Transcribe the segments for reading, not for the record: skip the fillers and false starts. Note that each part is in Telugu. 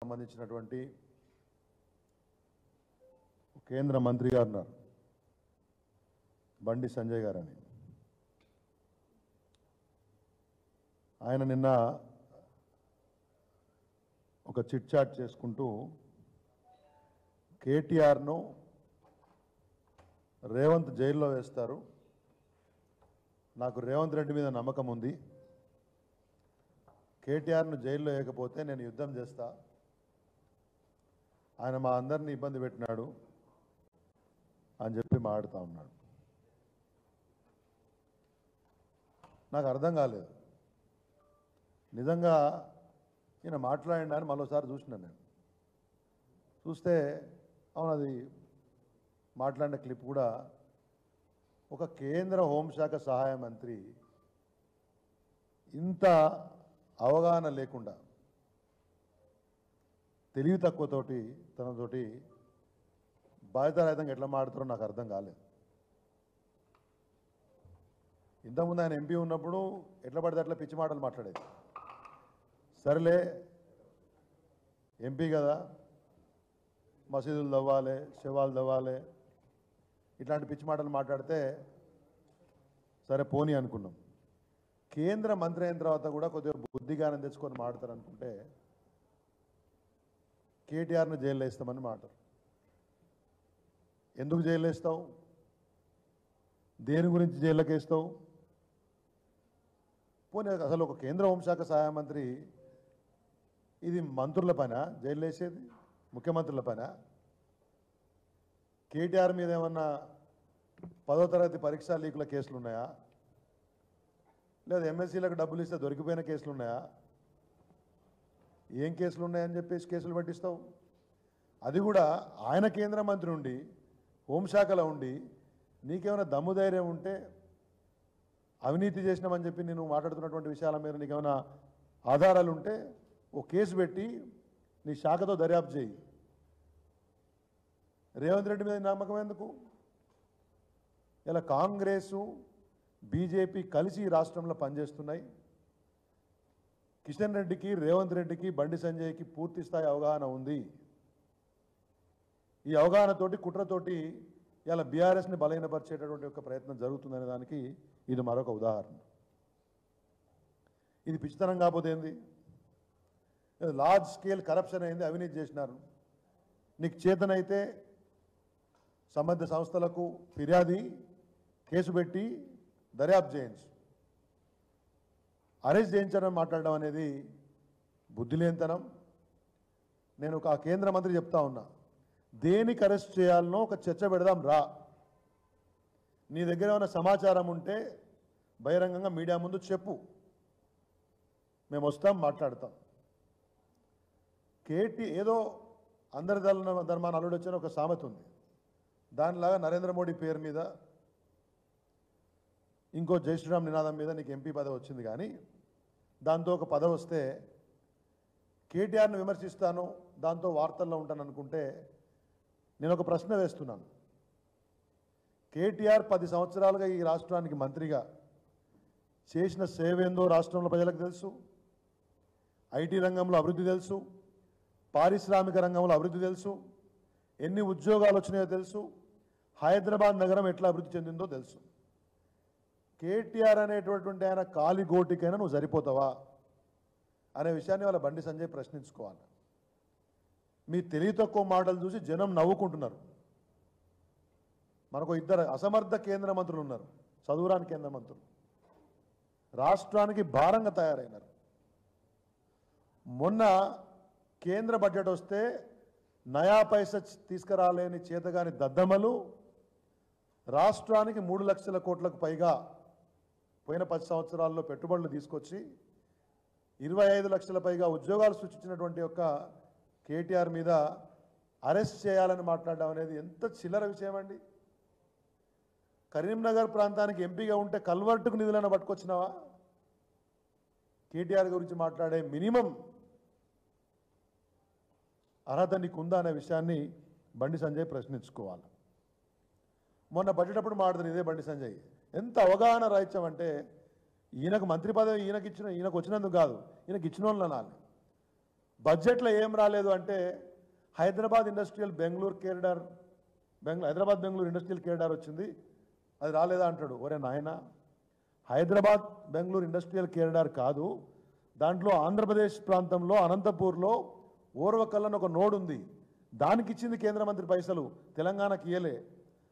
సంబంధించినటువంటి కేంద్ర మంత్రి గారు ఉన్నారు, బండి సంజయ్ గారని. ఆయన నిన్న ఒక చిట్ చాట్ చేసుకుంటూ కేటీఆర్ను రేవంత్ జైల్లో వేస్తారు, నాకు రేవంత్ రెడ్డి మీద నమ్మకం ఉంది, కేటీఆర్ను జైల్లో వేయకపోతే నేను యుద్ధం చేస్తా, ఆయన మా అందరినీ ఇబ్బంది పెట్టినాడు అని చెప్పి మాట్లాడుతూ ఉన్నాడు. నాకు అర్థం కాలేదు, నిజంగా ఈయన మాట్లాడినా అని మరోసారి చూసినాను. నేను చూస్తే అవును, అది మాట్లాడిన క్లిప్ కూడా ఒక కేంద్ర హోంశాఖ సహాయ మంత్రి ఇంత అవగాహన లేకుండా తెలివి తక్కువతోటి తనతోటి బాధ్యతారహితంగా ఎట్లా మాట్లాడుతారో నాకు అర్థం కాలేదు. ఇంతకుముందు ఆయన ఎంపీ ఉన్నప్పుడు ఎట్లా పడితే అట్లా పిచ్చి మాటలు మాట్లాడేది. సరేలే ఎంపీ కదా, మసీదులు తవ్వాలి, శవాలు తవ్వాలి, ఇట్లాంటి పిచ్చి మాటలు మాట్లాడితే సరే పోనీ అనుకున్నాం. కేంద్ర మంత్రి అయిన తర్వాత కూడా కొద్దిగా బుద్ధిగానం తెచ్చుకొని మాట్లాడతారు అనుకుంటే కేటీఆర్ను జైల్లో వేస్తామని మాట్లాడు. ఎందుకు జైల్లో వేస్తావు? దేని గురించి జైల్లోకి వేస్తావు? పోనీ అసలు ఒక కేంద్ర హోంశాఖ సహాయ మంత్రి ఇది మంత్రుల పైన జైల్లో వేసేది, ముఖ్యమంత్రుల పైన? కేటీఆర్ మీద ఏమన్నా 10వ తరగతి పరీక్షా లీకుల కేసులు ఉన్నాయా? లేదా ఎంఎస్సీలకు డబ్బులు ఇస్తే దొరికిపోయిన కేసులు ఉన్నాయా? ఏం కేసులు ఉన్నాయని చెప్పేసి కేసులు పట్టిస్తావు? అది కూడా ఆయన కేంద్ర మంత్రి ఉండి హోంశాఖలో ఉండి నీకేమైనా దమ్ము ధైర్యం ఉంటే అవినీతి చేసినామని చెప్పి నేను మాట్లాడుతున్నటువంటి విషయాల మీద నీకేమైనా ఆధారాలు ఉంటే ఓ కేసు పెట్టి నీ శాఖతో దర్యాప్తు చేయి. రేవంత్ రెడ్డి మీద నమ్మకం ఎందుకు? ఇలా కాంగ్రెసు బీజేపీ కలిసి ఈ రాష్ట్రంలో పనిచేస్తున్నాయి. కిషన్ రెడ్డికి, రేవంత్ రెడ్డికి, బండి సంజయ్కి పూర్తి స్థాయి అవగాహన ఉంది. ఈ అవగాహనతోటి కుట్రతోటి ఇలా బీఆర్ఎస్ని బలహీనపరిచేటటువంటి ఒక ప్రయత్నం జరుగుతుందనే దానికి ఇది మరొక ఉదాహరణ. ఇది పిచ్చితనం కాకపోతే ఏంది? లార్జ్ స్కేల్ కరప్షన్ అయింది, అవినీతి చేసినారు. నీకు చేతనైతే సంబంధిత సంస్థలకు ఫిర్యాదు కేసు పెట్టి దర్యాప్తు చేయించు. అరెస్ట్ చేయించడం మాట్లాడడం అనేది బుద్ధి లేనితనం. నేను ఒక కేంద్ర మంత్రి చెప్తా ఉన్నా, దేనికి అరెస్ట్ చేయాలనో ఒక చర్చ పెడదాం రా. నీ దగ్గర ఏమైనా సమాచారం ఉంటే బహిరంగంగా మీడియా ముందు చెప్పు, మేము వస్తాం, మాట్లాడతాం. ఏదో అందరి ధర్మాన్ని అల్లుడు వచ్చిన ఒక సామెత ఉంది. దానిలాగా నరేంద్ర మోడీ పేరు మీద ఇంకో జై శ్రీరామ్ నినాదం మీద నీకు ఎంపీ పదవి వచ్చింది, కానీ దాంతో ఒక పదవి వస్తే కేటీఆర్ను విమర్శిస్తాను, దాంతో వార్తల్లో ఉంటాను అనుకుంటే నేను ఒక ప్రశ్న వేస్తున్నాను. కేటీఆర్ 10 సంవత్సరాలుగా ఈ రాష్ట్రానికి మంత్రిగా చేసిన సేవ ఏందో రాష్ట్రంలో ప్రజలకు తెలుసు. ఐటీ రంగంలో అభివృద్ధి తెలుసు, పారిశ్రామిక రంగంలో అభివృద్ధి తెలుసు, ఎన్ని ఉద్యోగాలు వచ్చినాయో తెలుసు, హైదరాబాద్ నగరం ఎట్లా అభివృద్ధి చెందిందో తెలుసు. కేటీఆర్ అనేటటువంటి ఆయన కాలి గోటికైనా నువ్వు సరిపోతావా అనే విషయాన్ని వాళ్ళ బండి సంజయ్ ప్రశ్నించుకోవాలి. మీ తెలివి తక్కువ మాటలు చూసి జనం నవ్వుకుంటున్నారు. మనకు 2 అసమర్థ కేంద్ర మంత్రులు ఉన్నారు, చదువురాని కేంద్ర మంత్రులు, రాష్ట్రానికి భారంగా తయారైనారు. మొన్న కేంద్ర బడ్జెట్ వస్తే నయా పైసా తీసుకురాలేని చేతగాని దద్దమ్మలు రాష్ట్రానికి 3 లక్షల కోట్లకు పైగా పోయిన 10 సంవత్సరాల్లో పెట్టుబడులు తీసుకొచ్చి 25 లక్షల పైగా ఉద్యోగాలు సృష్టించినటువంటి యొక్క కేటీఆర్ మీద అరెస్ట్ చేయాలని మాట్లాడడం అనేది ఎంత చిల్లర విషయం అండి. కరీంనగర్ ప్రాంతానికి ఎంపీగా ఉంటే కల్వర్టుకు నిధులను పట్టుకొచ్చినావా? కేటీఆర్ గురించి మాట్లాడే మినిమం అర్హత నీకు ఉందా అనే విషయాన్ని బండి సంజయ్ ప్రశ్నించుకోవాలి. మొన్న బడ్జెట్ అప్పుడు మాట్లాడుతుంది ఇదే బండి సంజయ్. ఎంత అవగాహన రాహిత్యం అంటే ఈయనకు మంత్రి పదవి ఈయనకు వచ్చినందుకు కాదు, ఈయనకి ఇచ్చిన వాళ్ళు అనాలి. బడ్జెట్లో ఏం రాలేదు అంటే హైదరాబాద్ బెంగళూరు ఇండస్ట్రియల్ కేరిడార్ వచ్చింది, అది రాలేదా అంటాడు. ఒరే నాయన, హైదరాబాద్ బెంగళూరు ఇండస్ట్రియల్ కేరిడార్ కాదు, దాంట్లో ఆంధ్రప్రదేశ్ ప్రాంతంలో అనంతపూర్లో ఓర్వకల్లని ఒక నోడ్ ఉంది, దానికి ఇచ్చింది కేంద్ర మంత్రి పైసలు, తెలంగాణకి ఇయ్యలే.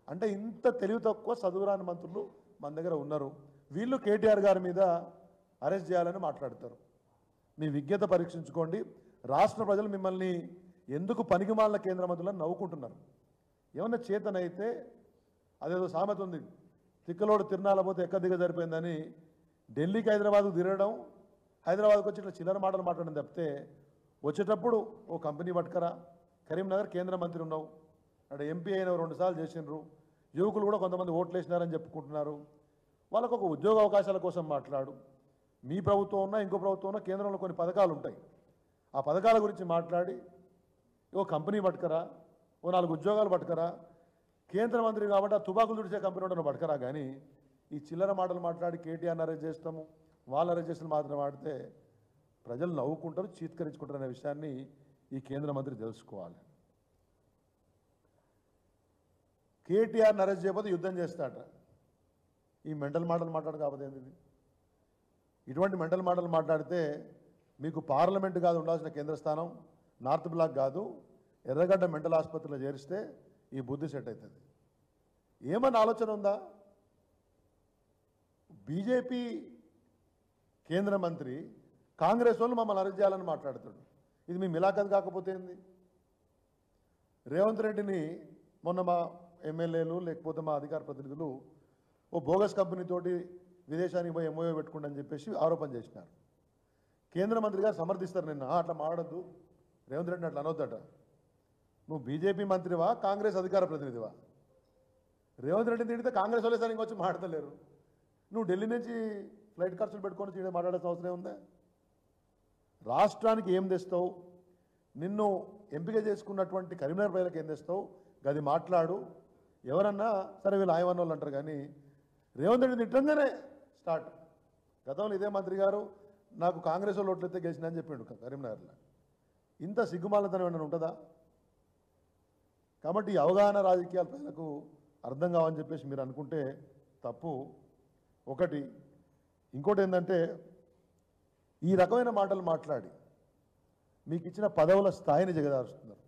అంటే ఇంత తెలివి తక్కువ చదువురాని మంత్రులు మన దగ్గర ఉన్నారు. వీళ్ళు కేటీఆర్ గారి మీద అరెస్ట్ చేయాలని మాట్లాడతారు. మీ విజ్ఞత పరీక్షించుకోండి. రాష్ట్ర ప్రజలు మిమ్మల్ని ఎందుకు పనికిమాలిన కేంద్ర మంత్రులను నవ్వుకుంటున్నారు. ఏమన్నా చేతనైతే, అదేదో సామెత ఉంది, తిక్కలోడు తిరణాల పోతే ఎక్క దిగ సరిపోయిందని, ఢిల్లీకి హైదరాబాద్కు తిరగడం, హైదరాబాద్కి వచ్చి ఇట్లా చిల్లర మాటలు మాట్లాడడం తప్పితే, వచ్చేటప్పుడు ఓ కంపెనీ పట్టుకరా, కరీంనగర్ కేంద్ర మంత్రి ఉన్నావు, అంటే ఎంపీ అయిన 2 సార్లు చేసినారు, యువకులు కూడా కొంతమంది ఓట్లు వేసినారని చెప్పుకుంటున్నారు, వాళ్ళకు ఒక ఉద్యోగ అవకాశాల కోసం మాట్లాడు. మీ ప్రభుత్వం ఉన్నా ఇంకో ప్రభుత్వం ఉన్నా కేంద్రంలో కొన్ని పథకాలు ఉంటాయి, ఆ పథకాల గురించి మాట్లాడి ఓ కంపెనీ పట్టుకరా, ఓ 4 ఉద్యోగాలు పట్టుకరా, కేంద్ర మంత్రి కాబట్టి ఆ తుపాకులు తుడిచే కంపెనీ ఉండను పట్టుకరా. కానీ ఈ చిల్లర మాటలు మాట్లాడి కేటీఆర్ని అరెస్ట్ చేస్తాము, వాళ్ళ అరెస్ట్ చేసిన మాత్రం ఆడితే ప్రజలు నవ్వుకుంటారు, చీత్కరించుకుంటారు అనే విషయాన్ని ఈ కేంద్ర మంత్రి తెలుసుకోవాలి. కేటీఆర్ని అరెస్ట్ చేయకపోతే యుద్ధం చేస్తాట. ఈ మెంటల్ మాటలు మాట్లాడు కాకపోతే ఏంది? ఇటువంటి మెంటల్ మాటలు మాట్లాడితే మీకు పార్లమెంట్ కాదు ఉండాల్సిన కేంద్ర స్థానం, నార్త్ బ్లాక్ కాదు, ఎర్రగడ్డ మెంటల్ ఆసుపత్రిలో చేరిస్తే ఈ బుద్ధి సెట్ అవుతుంది. ఏమన్నా ఆలోచన ఉందా? బీజేపీ కేంద్ర మంత్రి కాంగ్రెస్ వాళ్ళు మమ్మల్ని అరెస్ట్ చేయాలని మాట్లాడుతాడు. ఇది మీ మిలాఖత్ కాకపోతే ఏంది? రేవంత్ రెడ్డిని మొన్న మా ఎమ్మెల్యేలు లేకపోతే మా అధికార ప్రతినిధులు ఓ బోగస్ కంపెనీతోటి విదేశానికి పోయి ఎంఓఏ పెట్టుకుంటని చెప్పేసి ఆరోపణ చేసినారు. కేంద్ర మంత్రి గారు సమర్థిస్తారు. నిన్న అట్లా మాడద్దు, రేవంత్ రెడ్డిని అట్లా అనొద్దట. నువ్వు బీజేపీ మంత్రివా, కాంగ్రెస్ అధికార ప్రతినిధివా? రేవంత్ రెడ్డిని తిడితే కాంగ్రెస్ వాళ్ళే సరిగ్గా వచ్చి మాట్లాడలేరు. నువ్వు ఢిల్లీ నుంచి ఫ్లైట్ ఖర్చులు పెట్టుకొని మాట్లాడాల్సిన అవసరం ఉందా? రాష్ట్రానికి ఏం తెస్తావు, నిన్ను ఎంపిక చేసుకున్నటువంటి కరీంనగర్ ప్రజలకు ఏం తెస్తావు, గది మాట్లాడు. ఎవరన్నా సరే వీళ్ళు ఆయవన్న వాళ్ళు అంటారు, కానీ రేవంత్ రెడ్డిని తిట్టంగానే స్టార్ట్. గతంలో ఇదే మంత్రి గారు నాకు కాంగ్రెస్ వాళ్ళు ఓట్లయితే గెలిచిన అని చెప్పిండు కరీంనగర్లో. ఇంత సిగ్గుమాలతనం ఏమైనా ఉంటుందా? కాబట్టి ఈ అవగాహన రాజకీయాలు ప్రజలకు అర్థం కావని చెప్పేసి మీరు అనుకుంటే తప్పు. ఒకటి. ఇంకోటి ఏంటంటే, ఈ రకమైన మాటలు మాట్లాడి మీకు ఇచ్చిన పదవుల స్థాయిని జగదారుస్తున్నారు.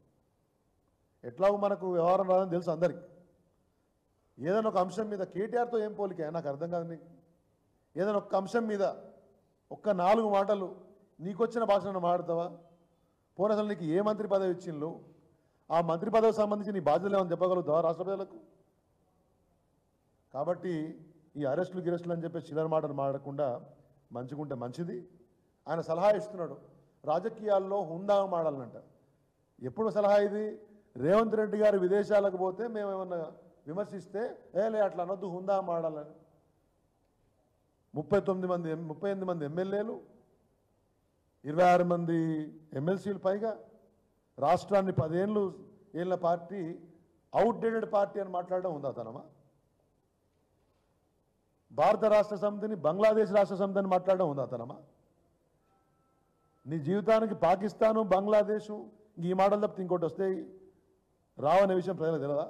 ఎట్లాగో మనకు వ్యవహారం రాదని తెలుసు అందరికీ. ఏదైనా ఒక అంశం మీద కేటీఆర్తో ఏం పోలిక నాకు అర్థం కాదు. నీకు ఏదైనా ఒక అంశం మీద ఒక్క 4 మాటలు నీకొచ్చిన భాషను మాట్లాడతావా? పోనీ అసలు నీకు ఏ మంత్రి పదవి ఇచ్చిండ్రు, ఆ మంత్రి పదవికి సంబంధించి నీ బాధ్యతలు ఏమని చెప్పగలుగుతావా రాష్ట్ర ప్రజలకు? కాబట్టి ఈ గిరెస్టులు అని చెప్పి చిల్లర మాటలు మాడకుండా మంచిగుంటే మంచిది. ఆయన సలహా ఇస్తున్నాడు, రాజకీయాల్లో హుందా మాడాలనంట. ఎప్పుడు సలహా ఇది? రేవంత్ రెడ్డి గారు విదేశాలకు పోతే మేమేమన్నా విమర్శిస్తే లే అట్లా అనొద్దు, హుందా మాడాలని. 38 మంది ఎమ్మెల్యేలు, 26 మంది ఎమ్మెల్సీలు, పైగా రాష్ట్రాన్ని 10 ఏళ్ళ పార్టీ, అవుట్డేటెడ్ పార్టీ అని మాట్లాడడం ఉందా తనమా? భారత రాష్ట్ర సమితిని బంగ్లాదేశ్ రాష్ట్ర సమితి అని మాట్లాడడం ఉందా తనమా? నీ జీవితానికి పాకిస్తాను, బంగ్లాదేశు ఈ మాటలు తప్పితే ఇంకోటి వస్తే రావనే విషయం ప్రజలకు తెలియదా?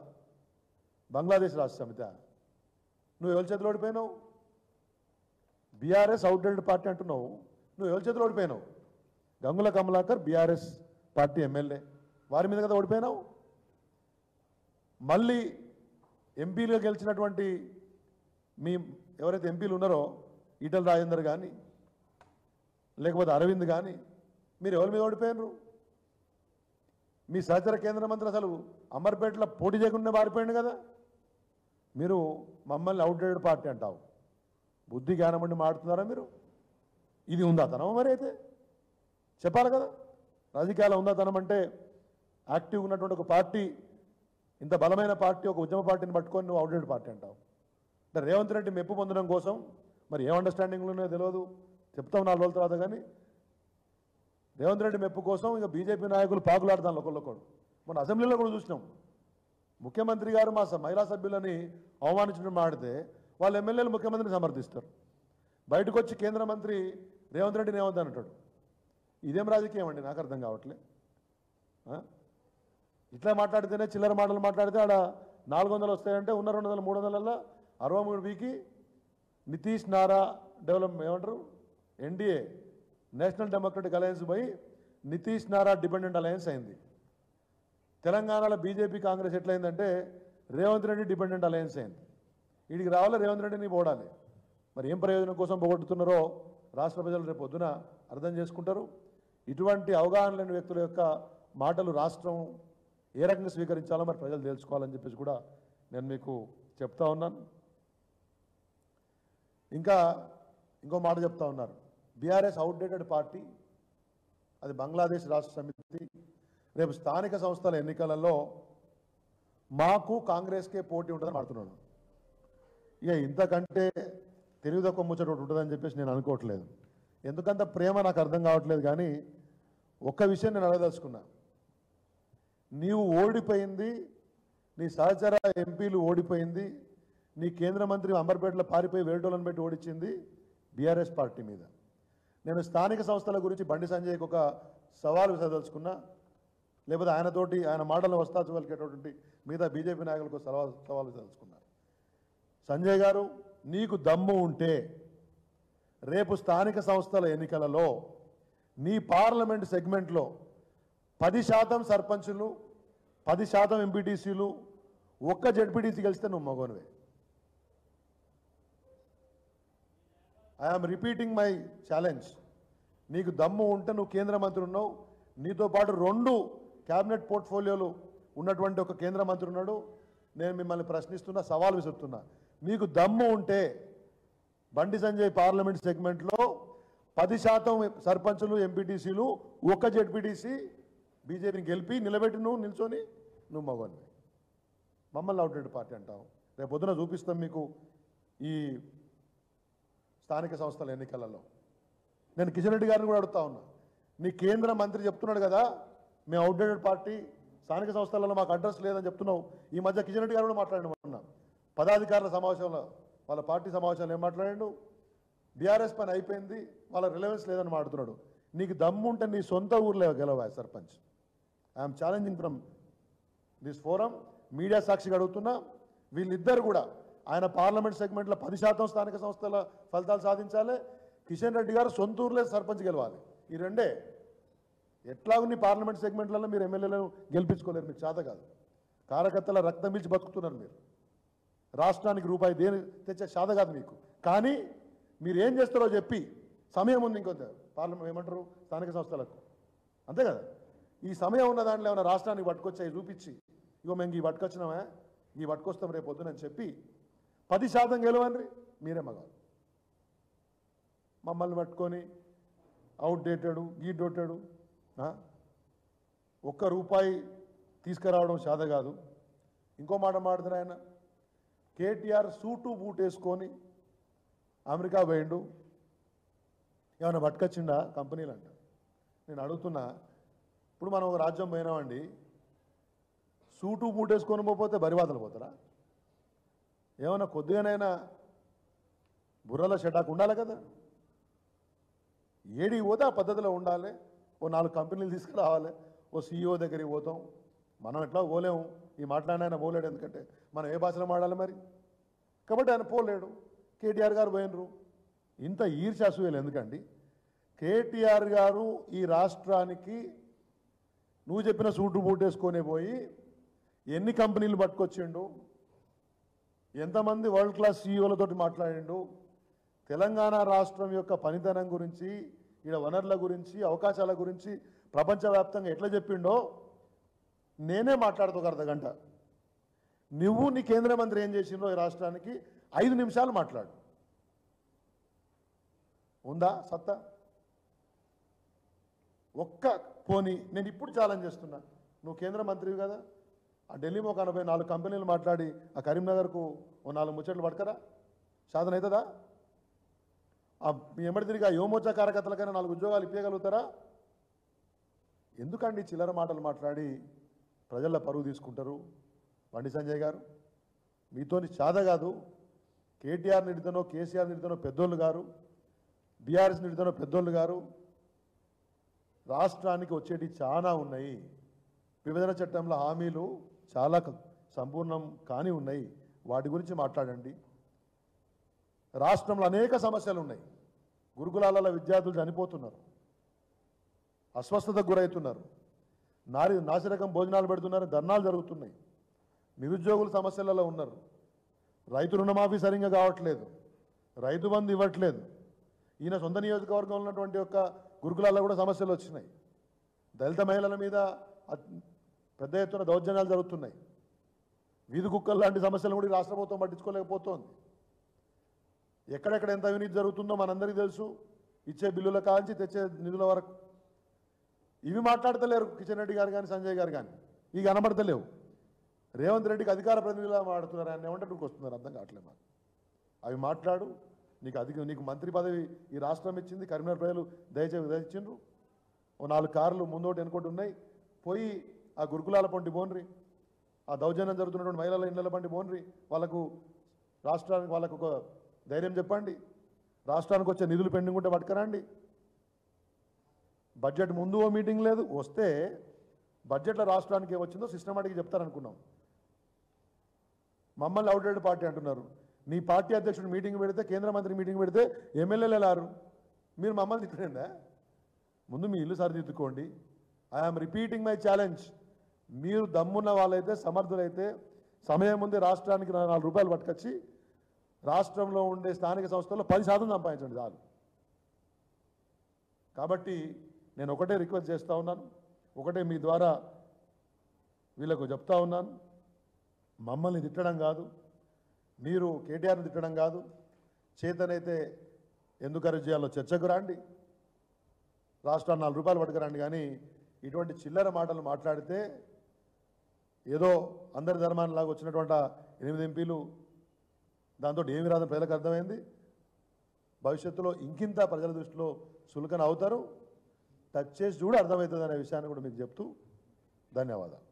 బంగ్లాదేశ్ రాష్ట్ర సమితి నువ్వు ఎవరి చేతిలో ఓడిపోయినావు? బీఆర్ఎస్ అవుట్డేటెడ్ పార్టీ అంటున్నావు, నువ్వు ఎవరి చేతిలో ఓడిపోయినావు? Gangula Kamalakar BRS party MLA, వారి మీద కదా ఓడిపోయినావు. మళ్ళీ ఎంపీలుగా గెలిచినటువంటి మీ ఎవరైతే ఎంపీలు ఉన్నారో, ఈటల రాజేందర్ కానీ లేకపోతే అరవింద్ కానీ, మీరు ఎవరి మీద ఓడిపోయినారు? మీ సహచర కేంద్ర మంత్రి అసలు అమర్పేటలో పోటీ చేయకుండా మారిపోయింది కదా. మీరు మమ్మల్ని అవుట్డేటెడ్ పార్టీ అంటావు. బుద్ధి జ్ఞానం అండి మాడుతున్నారా మీరు? ఇది ఉందా తనం? మరి అయితే చెప్పాలి కదా. రాజకీయాలు ఉందా తనం అంటే, యాక్టివ్గా ఉన్నటువంటి ఒక పార్టీ, ఇంత బలమైన పార్టీ, ఒక ఉద్యమ పార్టీని పట్టుకొని నువ్వు అవుట్డేటెడ్ పార్టీ అంటావు. అంటే రేవంత్ రెడ్డి మెప్పు పొందడం కోసం మరి ఏం అండర్స్టాండింగ్లు ఉన్నాయో తెలియదు, చెప్తాం 4 రోజుల తర్వాత. కానీ రేవంత్ రెడ్డి మెప్పు కోసం ఇక బీజేపీ నాయకులు పాకులాడతాను ఒకళ్ళొకడు. మన అసెంబ్లీలో కూడా చూసినాం, ముఖ్యమంత్రి గారు మా మహిళా సభ్యులని అవమానించడం మాడితే వాళ్ళ ఎమ్మెల్యేలు ముఖ్యమంత్రిని సమర్థిస్తారు. బయటకు వచ్చి కేంద్ర మంత్రి రేవంత్ రెడ్డిని ఏమవుతా అంటాడు. ఇదేం రాజకీయం అండి? నాకు అర్థం కావట్లే. ఇట్లా మాట్లాడితేనే చిల్లర మాటలు మాట్లాడితే ఆడ 400 వస్తాయంటే ఉన్న 200 300లలో 63 వీకి నితీష్ నారా డెవలప్మెంట్ ఏమంటారు ఎన్డీఏ నేషనల్ డెమోక్రటిక్ అలయన్స్ పోయి నితీష్ నారా డిపెండెంట్ అలయన్స్ అయింది. తెలంగాణలో బీజేపీ కాంగ్రెస్ ఎట్లయిందంటే రేవంత్ రెడ్డి డిపెండెంట్ అలయన్స్ అయింది. వీడికి రావాలి, రేవంత్ రెడ్డిని పోడాలి. మరి ఏం ప్రయోజనం కోసం పోగొట్టుతున్నారో రాష్ట్ర ప్రజలు రేపు పొద్దున అర్థం చేసుకుంటారు. ఇటువంటి అవగాహన లేని వ్యక్తుల యొక్క మాటలు రాష్ట్రం ఏ రకంగా స్వీకరించాలో మరి ప్రజలు తెలుసుకోవాలని చెప్పేసి కూడా నేను మీకు చెప్తా ఉన్నాను. ఇంకో మాట చెప్తా ఉన్నారు, బీఆర్ఎస్ అవుట్డేటెడ్ పార్టీ, అది బంగ్లాదేశ్ రాష్ట్ర సమితి. రేపు స్థానిక సంస్థల ఎన్నికలలో మాకు కాంగ్రెస్కే పోటీ ఉంటుందని మాట్లాడుతున్నాను. ఇక ఇంతకంటే తెలివి తక్కువ ముచ్చట ఉంటుందని చెప్పేసి నేను అనుకోవట్లేదు. ఎందుకంత ప్రేమ నాకు అర్థం కావట్లేదు. కానీ ఒక్క విషయం నేను అడగదలుచుకున్నా, నీవు ఓడిపోయింది, నీ సహచర ఎంపీలు ఓడిపోయింది, నీ కేంద్ర మంత్రి అంబర్పేటలో పారిపోయి వేరేటోళ్ళని పెట్టి ఓడించింది బీఆర్ఎస్ పార్టీ మీద. నేను స్థానిక సంస్థల గురించి బండి సంజయ్కి ఒక సవాల్ విసదలుచుకున్నా, లేకపోతే ఆయన మాటలను వస్తాచు పలికేటటువంటి మిగతా బీజేపీ నాయకులకు సవాల్ విసదలుచుకున్నా. సంజయ్ గారు, నీకు దమ్ము ఉంటే రేపు స్థానిక సంస్థల ఎన్నికలలో నీ పార్లమెంట్ సెగ్మెంట్లో 10% సర్పంచులు, 10% ఎంపీటీసీలు, ఒక్క జెడ్పీటీసీ గెలిస్తే నువ్వు మగోనివే. I am repeating my challenge. నీకు దమ్ము ఉంటే నువ్వు కేంద్ర మంత్రి ఉన్నావు, నీతో పాటు 2 క్యాబినెట్ పోర్ట్ఫోలియోలు ఉన్నటువంటి ఒక కేంద్ర మంత్రి ఉన్నాడు. నేను మిమ్మల్ని ప్రశ్నిస్తున్నా, సవాల్ విసురుతున్నా. నీకు దమ్ము ఉంటే బండి సంజయ్ పార్లమెంట్ సెగ్మెంట్లో 10% సర్పంచులు, ఎంపీటీసీలు, ఒక్క జెడ్పీటీసీ బీజేపీని గెలిపి నిలబెట్టి నిల్చొని నువ్వు మగవాడివి. మమ్మల్ని అవుట్డేటెడ్ పార్టీ అంటావు. రేపు పొద్దున చూపిస్తాం మీకు ఈ స్థానిక సంస్థల ఎన్నికలలో. నేను కిషన్ రెడ్డి గారిని కూడా అడుగుతా ఉన్నా, నీ కేంద్ర మంత్రి చెప్తున్నాడు కదా మేము అవుట్డేటెడ్ పార్టీ, స్థానిక సంస్థలలో మాకు అడ్రస్ లేదని చెప్తున్నావు. ఈ మధ్య కిషన్ రెడ్డి గారు కూడా మాట్లాడినా పదాధికారుల సమావేశంలో, వాళ్ళ పార్టీ సమావేశంలో ఏం మాట్లాడాడు, బీఆర్ఎస్ పని అయిపోయింది, వాళ్ళ రిలవెన్స్ లేదని మాట్లాడుతున్నాడు. నీకు దమ్ము ఉంటే నీ సొంత ఊర్లో గెలవా sarpanch. I'm challenging from this forum. Media సాక్షిగా అడుగుతున్నా, వీళ్ళిద్దరు కూడా ఆయన పార్లమెంట్ సెగ్మెంట్లో 10% స్థానిక సంస్థల ఫలితాలు సాధించాలి, కిషన్ రెడ్డి గారు సొంత ఊర్లే సర్పంచ్ గెలవాలి. ఈ రెండే. ఎట్లాగూ నీ పార్లమెంట్ సెగ్మెంట్లలో మీరు ఎమ్మెల్యేలను గెలిపించుకోలేరు, మీకు చేత కాదు. కార్యకర్తల రక్తం పీల్చి బతుకుతున్నారు మీరు. రాష్ట్రానికి రూపాయి దేని తెచ్చే చేత కాదు మీకు. కానీ మీరు ఏం చేస్తారో చెప్పి సమయం ఉంది ఇంకొంత పార్లమెంట్ ఏమంటారు స్థానిక సంస్థలకు, అంతే కదా. ఈ సమయం ఉన్న దాంట్లో ఏమైనా రాష్ట్రానికి పట్టుకొచ్చాయి చూపించి, ఇగో మేము ఈ పట్టుకొచ్చినామా, ఈ పట్టుకొస్తాం రేపు పొద్దునని చెప్పి 10% గెలవండి, మీరే మగారు. మమ్మల్ని పట్టుకొని అవుట్డేటెడు గీడొట్టాడు, ఒక్క రూపాయి తీసుకురావడం చేత కాదు. ఇంకో మాట మాట్లాడుతున్నా, ఆయన కేటీఆర్ సూటు బూట్ వేసుకొని అమెరికా పోయిండు, ఏమైనా పట్టుకొచ్చిండా కంపెనీలు అంట. నేను అడుగుతున్నా, ఇప్పుడు మనం ఒక రాజ్యం పోయినామండి, సూటు బూట్ వేసుకొని పోతే బరివాతలు పోతారా? ఏమన్నా కొద్దిగానైనా బుర్రలో షటాక్ ఉండాలి కదా. ఏడికి పోతే ఆ పద్ధతిలో ఉండాలి. ఓ 4 కంపెనీలు తీసుకురావాలి, ఓ సీఈఓ దగ్గరికి పోతాం. మనం ఎట్లా పోలేము, ఈ మాట్లాడిన ఆయన పోలేడు, ఎందుకంటే మనం ఏ భాషలో మాట్లాడాలి మరి. కాబట్టి ఆయన పోలేడు. కేటీఆర్ గారు పోయినరు. ఇంత ఈర్ష్యాసూయలు ఎందుకండి? కేటీఆర్ గారు ఈ రాష్ట్రానికి నువ్వు చెప్పిన సూటు బూట్ వేసుకొని పోయి ఎన్ని కంపెనీలు పట్టుకొచ్చిండు, ఎంతమంది వరల్డ్ క్లాస్ సీఈఓలతోటి మాట్లాడిండు, తెలంగాణ రాష్ట్రం యొక్క పనితనం గురించి, ఇక్కడ వనరుల గురించి, అవకాశాల గురించి ప్రపంచవ్యాప్తంగా ఎట్లా చెప్పిండో నేనే మాట్లాడుతూ ఒక అర్ధగంట. నువ్వు నీ కేంద్ర మంత్రి ఏం చేసిండో ఈ రాష్ట్రానికి 5 నిమిషాలు మాట్లాడు. ఉందా సత్తా? ఒక్క పోనీ నేను ఇప్పుడు ఛాలెంజ్ చేస్తున్నా, నువ్వు కేంద్ర మంత్రివి కదా, ఆ ఢిల్లీలో ఒక 84 కంపెనీలు మాట్లాడి ఆ కరీంనగర్కు ఓ 4 ముచ్చట్లు పడకరా, సాధన అవుతుందా? ఆ మీ ఎమ్మడి తిరిగి యువమోర్చా కార్యకర్తలకైనా 4 ఉద్యోగాలు ఇప్పగలుగుతారా? ఎందుకండి చిల్లర మాటలు మాట్లాడి ప్రజల పరువు తీసుకుంటారు? బండి సంజయ్ గారు, మీతోని చాద కాదు. కేటీఆర్ నిడితేనో కేసీఆర్ నిడితేనో పెద్దోళ్ళు గారు, బీఆర్ఎస్ నిడితేనో పెద్దోళ్ళు గారు. రాష్ట్రానికి వచ్చేటి చాలా ఉన్నాయి. విభజన చట్టంలో హామీలు చాలా సంపూర్ణం కాని ఉన్నాయి. వాటి గురించి మాట్లాడండి. రాష్ట్రంలో అనేక సమస్యలు ఉన్నాయి. గురుకులాలలో విద్యార్థులు చనిపోతున్నారు, అస్వస్థతకు గురవుతున్నారు, నాసిరకం భోజనాలు పెడుతున్నారు, ధర్నాలు జరుగుతున్నాయి, నిరుద్యోగుల సమస్యలలో ఉన్నారు, రైతు రుణమాఫీ సరిగ్గా కావట్లేదు, రైతు బంధు ఇవ్వట్లేదు. ఈయన సొంత నియోజకవర్గంలో ఉన్నటువంటి యొక్క గురుకులాల్లో కూడా సమస్యలు వచ్చినాయి. దళిత మహిళల మీద పెద్ద ఎత్తున దౌర్జన్యాలు జరుగుతున్నాయి. వీధి కుక్కలు లాంటి సమస్యలు కూడా ఈ రాష్ట్ర ప్రభుత్వం పట్టించుకోలేకపోతోంది. ఎక్కడెక్కడ ఎంత అవినీతి జరుగుతుందో మనందరికీ తెలుసు. ఇచ్చే బిల్లుల కాంచి తెచ్చే నిధుల వరకు ఇవి మాట్లాడతలేరు కిషన్ రెడ్డి గారు కానీ సంజయ్ గారు కానీ. ఇవి కనబడతలేవు. రేవంత్ రెడ్డికి అధికార ప్రతినిధిలా మాట్లాడుతున్నారు. ఆయన ఏమంటే నువ్వు వస్తున్నారు, అర్థం కావట్లేదు మాకు. అవి మాట్లాడు. నీకు మంత్రి పదవి ఈ రాష్ట్రం ఇచ్చింది, కరీంనగర్ ప్రజలు దయచేసిండ్రు. ఓ 4 కార్లు ముందోటి వెనుకోటి ఉన్నాయి. పోయి ఆ గురుకులాల పంటి బోన్రి, ఆ దౌర్జన్యం జరుగుతున్నటువంటి మహిళల ఇళ్ల పంటి బోన్రి, వాళ్ళకు రాష్ట్రానికి వాళ్ళకు ఒక ధైర్యం చెప్పండి. రాష్ట్రానికి వచ్చే నిధులు పెండింగ్ ఉంటే పట్టుకరండి. బడ్జెట్ ముందు ఓ మీటింగ్ లేదు, వస్తే బడ్జెట్లో రాష్ట్రానికి ఏమొచ్చిందో సిస్టమాటిక్గా చెప్తారనుకున్నాం. మమ్మల్ని అవుట్డేటెడ్ పార్టీ అంటున్నారు. నీ పార్టీ అధ్యక్షుడు మీటింగ్ పెడితే, కేంద్ర మంత్రి మీటింగ్ పెడితే ఎమ్మెల్యేలు వెళ్ళారు. మీరు మమ్మల్ని తిట్టండి. ముందు మీ ఇల్లు సరిదిద్దుకోండి. I'm repeating my challenge. మీరు దమ్మున్న వాళ్ళైతే, సమర్థులైతే సమయం ముందే రాష్ట్రానికి 4 రూపాయలు పట్టుకొచ్చి రాష్ట్రంలో ఉండే స్థానిక సంస్థల్లో 10% సంపాదించండి చాలు. కాబట్టి నేను ఒకటే రిక్వెస్ట్ చేస్తూ ఉన్నాను, ఒకటే మీ ద్వారా వీళ్ళకు చెప్తా ఉన్నాను. మమ్మల్ని తిట్టడం కాదు, మీరు కేటీఆర్ని తిట్టడం కాదు. చేతనైతే ఎందుకు అరెస్ట్ చేయాలో చర్చకు రండి. రాష్ట్రాన్ని 4 రూపాయలు పట్టుకురండి. కానీ ఇటువంటి చిల్లర మాటలు మాట్లాడితే ఏదో అందరి ధర్మానిలాగా వచ్చినటువంటి 8 ఎంపీలు దాంతో ఏమి రాదని ప్రజలకు అర్థమైంది. భవిష్యత్తులో ఇంకింత ప్రజల దృష్టిలో చులకన అవుతారు. టచ్ చేసి కూడా అర్థమవుతుంది అనే విషయాన్ని కూడా మీకు చెప్తూ ధన్యవాదాలు.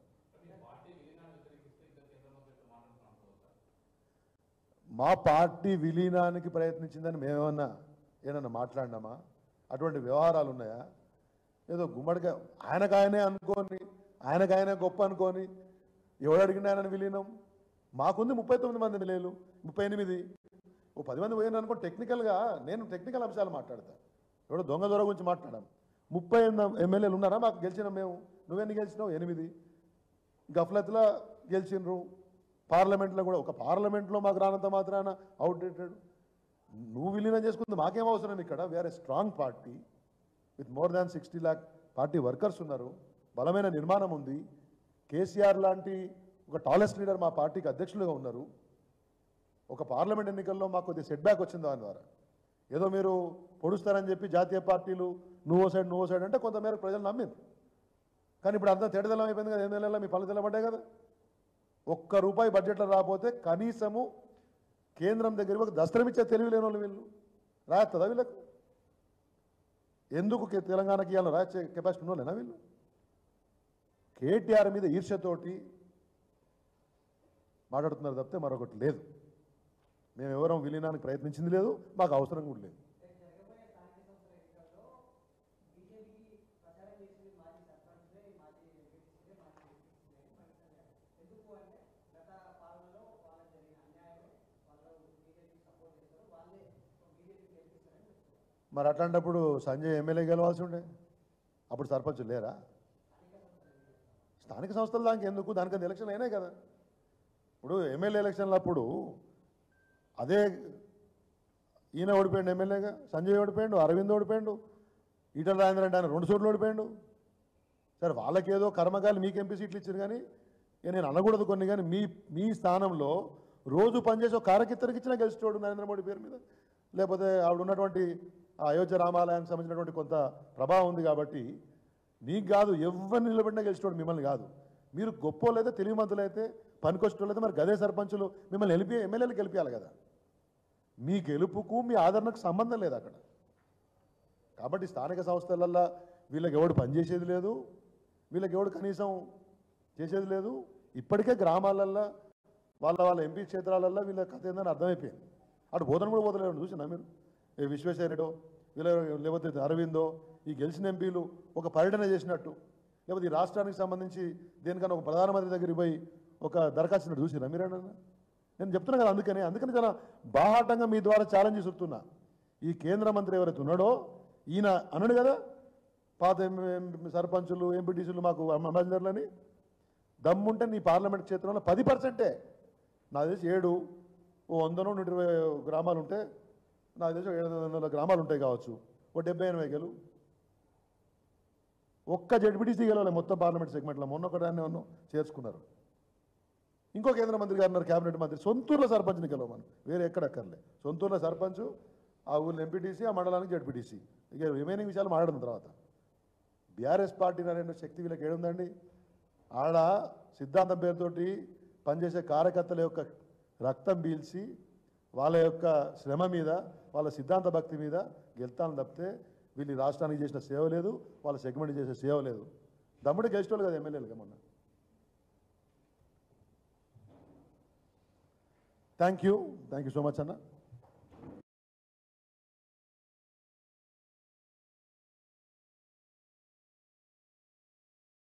మా పార్టీ విలీనానికి ప్రయత్నించిందని మేమేమన్నా ఏమన్నా మాట్లాడినామా? అటువంటి వ్యవహారాలు ఉన్నాయా? ఏదో గుమ్మడిగా ఆయనకాయనే అనుకోని, ఆయనకాయనే గొప్ప అనుకోని ఎవడు అడిగినా ఆయన విలీనం. మాకుంది 39 మంది ఎమ్మెల్యేలు, 38. ఓ 10 మంది పోయిన అనుకో. టెక్నికల్గా నేను టెక్నికల్ అంశాలు మాట్లాడతాను. ఎవడో దొంగ దొర గురించి మాట్లాడాం. 38 ఎమ్మెల్యేలు ఉన్నారా మాకు? గెలిచినాం మేము. నువ్వెన్ని గెలిచినావు? 8. గఫ్లత్లో గెలిచినరు. పార్లమెంట్లో కూడా ఒక పార్లమెంట్లో మాకు రానంత మాత్రాన అవుట్డేటెడ్. నువ్వు విలీనం చేసుకుంది మాకేం అవసరం? ఇక్కడ we're a strong party with more than 60 lakh party workers ఉన్నారు. బలమైన నిర్మాణం ఉంది. కేసీఆర్ లాంటి ఒక టాలెస్ట్ లీడర్ మా పార్టీకి అధ్యక్షులుగా ఉన్నారు. ఒక పార్లమెంట్ ఎన్నికల్లో మాకు కొద్దిగా సెట్ బ్యాక్ వచ్చింది. దాని ద్వారా ఏదో మీరు పొడుస్తారని చెప్పి జాతీయ పార్టీలు నువ్వో సైడ్ అంటే కొంతమేరకు ప్రజలు నమ్మింది. కానీ ఇప్పుడు అంతా తేడదలం అయిపోయింది కదా. 8 నెలల్లో మీ పనులు తెలబడ్డాయి కదా. ₹1 బడ్జెట్లో రాకపోతే కనీసము కేంద్రం దగ్గర ఒక దస్త్రం ఇచ్చే తెలివి లేని వాళ్ళు వీళ్ళు. రాయస్తుందా వీళ్ళకు? ఎందుకు తెలంగాణకి ఇవ్వాలని రాయచ్చే కెపాసిటీ ఉన్నోళ్ళేనా వీళ్ళు? కేటీఆర్ మీద ఈర్ష్యతోటి మాట్లాడుతున్నారు తప్పితే మరొకటి లేదు. మేము ఎవరం విలీనానికి ప్రయత్నించింది లేదు, మాకు అవసరం కూడా లేదు. మరి అట్లాంటప్పుడు సంజయ్ ఎమ్మెల్యే గెలవాల్సి ఉండే. అప్పుడు సర్పంచులు లేరా? స్థానిక సంస్థల దానికి ఎందుకు? దానికంత ఎలక్షన్ అయినాయి కదా. ఇప్పుడు ఎమ్మెల్యే ఎలక్షన్లు అప్పుడు అదే ఈయన ఓడిపోయాడు ఎమ్మెల్యేగా, సంజయ్ ఓడిపోయాడు, అరవింద్ ఓడిపోయాడు, ఈటల రాజేంద్ర అంటే ఆయన 2 చోట్ల ఓడిపోయాడు. సరే వాళ్ళకేదో కర్మకాలు మీకు ఎంపీ సీట్లు ఇచ్చారు. కానీ నేను అనకూడదు కొన్ని. కానీ మీ స్థానంలో రోజు పనిచేసి ఒక కార్యకర్తకి ఇచ్చినా గెలిచేవాడు నరేంద్ర మోడీ పేరు మీద. లేకపోతే ఆవిడ ఉన్నటువంటి అయోధ్య రామాలయానికి సంబంధించినటువంటి కొంత ప్రభావం ఉంది. కాబట్టి నీకు కాదు, ఎవరిని నిలబడినా గెలిచేవాడు మిమ్మల్ని కాదు. మీరు గొప్పోళ్ళైతే, తెలివిమంతులైతే, పనికొచ్చేటోళ్ళైతే మరి గదే సర్పంచులు మిమ్మల్ని ఎమ్మెల్యేలు గెలిపించాలి కదా. మీ గెలుపుకు మీ ఆదరణకు సంబంధం లేదు అక్కడ. కాబట్టి స్థానిక సంస్థలల్లో వీళ్ళకి ఎవడు పనిచేసేది లేదు, వీళ్ళకి ఎవడు కనీసం చేసేది లేదు. ఇప్పటికే గ్రామాలల్లో వాళ్ళ ఎంపీ క్షేత్రాలల్లో వీళ్ళ కథ ఏందని అర్థమైపోయింది. అటు బోధన కూడా పోతలేడు. చూసినా మీరు? విశ్వేశ్వరరెడ్డో వీళ్ళ లేకపోతే అరవిందో ఈ గెలిచిన ఎంపీలు ఒక పర్యటన చేసినట్టు, లేకపోతే ఈ రాష్ట్రానికి సంబంధించి దేనికన్నా ఒక ప్రధానమంత్రి దగ్గరికి పోయి ఒక దరఖాస్తు చూసిరా మీరేనా? నేను చెప్తున్నా కదా, అందుకని చాలా బాహాటంగా మీ ద్వారా ఛాలెంజ్ చేస్తున్నా. ఈ కేంద్ర మంత్రి ఎవరైతే ఉన్నాడో ఈయన అన్నాడు కదా, పాత సర్పంచులు ఎంపీటీసీలు మాకు అంబాసిడర్లని, దమ్ముంటే నీ పార్లమెంట్ క్షేత్రంలో 10%, నాకు తెలిసి 7 100-120 గ్రామాలు ఉంటే, నాకు తెలిసి 700 గ్రామాలు ఉంటాయి కావచ్చు, 70-80 గెలు. ఒక్క జడ్పీటీసీ గెలవాలి మొత్తం పార్లమెంట్ సెగ్మెంట్లో. మొన్న ఒకదాన్ని చేర్చుకున్నారు. ఇంకో కేంద్ర మంత్రి గారు ఉన్నారు, క్యాబినెట్ మంత్రి, సొంతూరులో సర్పంచ్ని గెలవమని, వేరే ఎక్కడక్కర్లే. సొంతూరులో సర్పంచ్, ఆ ఊళ్ళో ఎంపీటీసీ, ఆ మండలానికి జడ్పీటీసీ, ఇక రిమైనింగ్ విషయాలు మాట్లాడిన తర్వాత బీఆర్ఎస్ పార్టీ నరేంద్ర శక్తి వీళ్ళకి ఏడుందండి? ఆడ సిద్ధాంతం పేరుతోటి పనిచేసే కార్యకర్తల యొక్క రక్తం పీల్చి వాళ్ళ యొక్క శ్రమ మీద, వాళ్ళ సిద్ధాంత భక్తి మీద గెలుతాను తప్పితే వీళ్ళు రాష్ట్రానికి చేసిన సేవ లేదు, వాళ్ళ సెగ్మెంట్ చేసే సేవ లేదు. దమ్ముడి గెలిచేవాళ్ళు కదా ఎమ్మెల్యేలుగా మొన్న. థ్యాంక్ యూ సో మచ్ అన్న.